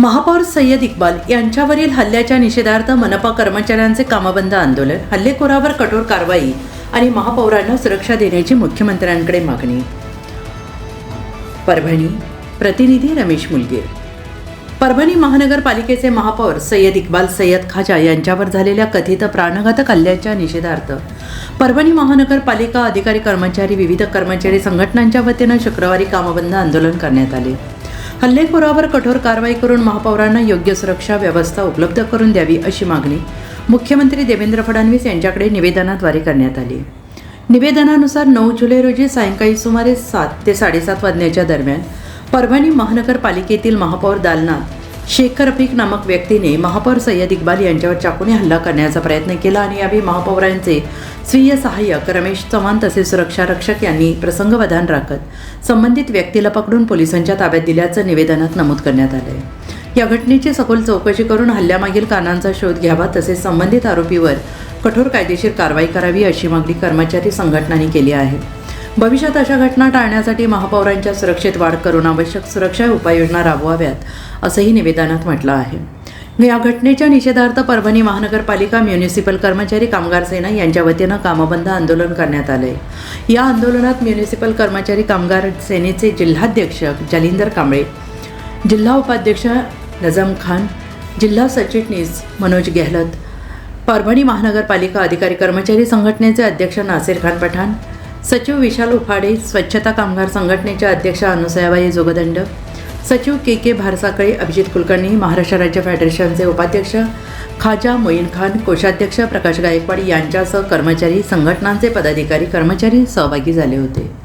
महापौर सय्यद इक्बाल यांच्यावरील हल्ल्याच्या निषेधार्थ मनपा कर्मचाऱ्यांचे कामबंद आंदोलन, हल्लेखोरावर कठोर कारवाई आणि महापौरांना सुरक्षा देण्याची मुख्यमंत्र्यांकडे मागणी. परभणी, प्रतिनिधी रमेश मुलगीर. परभणी महानगरपालिकेचे महापौर सय्यद इक्बाल सय्यद खाजा यांच्यावर झालेल्या कथित प्राणघातक हल्ल्याच्या निषेधार्थ परभणी महानगरपालिका अधिकारी कर्मचारी विविध कर्मचारी संघटनांच्या वतीनं शुक्रवारी कामबंद आंदोलन करण्यात आले. हल्लेखोरावर कठोर कारवाई करून महापौरांना योग्य सुरक्षा व्यवस्था उपलब्ध करून द्यावी अशी मागणी मुख्यमंत्री देवेंद्र फडणवीस यांच्याकडे निवेदनाद्वारे करण्यात आली. निवेदनानुसार 9 जुलै रोजी सायंकाळी सुमारे 7 ते 7:30 वाजण्याच्या दरम्यान परभणी महानगरपालिकेतील महापौर दालनात शेख रफीक नामक व्यक्तीने महापौर सय्यद इक्बाल यांच्यावर चाकूने हल्ला करण्याचा प्रयत्न केला आणि यावेळी महापौरांचे स्वीय सहाय्यक रमेश चव्हाण तसेच सुरक्षा रक्षक यांनी प्रसंगावधान राखत संबंधित व्यक्तीला पकडून पोलिसांच्या ताब्यात दिल्याचं निवेदनात नमूद करण्यात आलं आहे. या घटनेची सखोल चौकशी करून हल्ल्यामागील कारणांचा शोध घ्यावा तसेच संबंधित आरोपीवर कठोर कायदेशीर कारवाई करावी अशी मागणी कर्मचारी संघटनांनी केली आहे. भविष्यात अशा घटना टाळण्यासाठी महापौरांच्या सुरक्षेत वाढ करून आवश्यक सुरक्षा उपाययोजना राबवाव्यात असंही निवेदनात म्हटलं आहे. या घटनेच्या निषेधार्थ परभणी महानगरपालिका म्युनिसिपल कर्मचारी कामगार सेना यांच्या वतीनं कामबंद आंदोलन करण्यात आले. या आंदोलनात म्युनिसिपल कर्मचारी कामगार सेनेचे जिल्हाध्यक्ष जालिंदर कांबळे, जिल्हा उपाध्यक्ष नजम खान, जिल्हा सरचिटणीस मनोज गेहलत, परभणी महानगरपालिका अधिकारी कर्मचारी संघटनेचे अध्यक्ष नासिर खान पठाण, सचिव विशाल उफाडे, स्वच्छता कामगार संघटनेच्या अध्यक्षा अनुसयाबाई जोगदंड, सचिव के भारसाकळे, अभिजित कुलकर्णी, महाराष्ट्र राज्य फेडरेशनचे उपाध्यक्ष खाजा मोईन खान, कोषाध्यक्ष प्रकाश गायकवाड यांच्यासह कर्मचारी संघटनांचे पदाधिकारी कर्मचारी सहभागी झाले होते.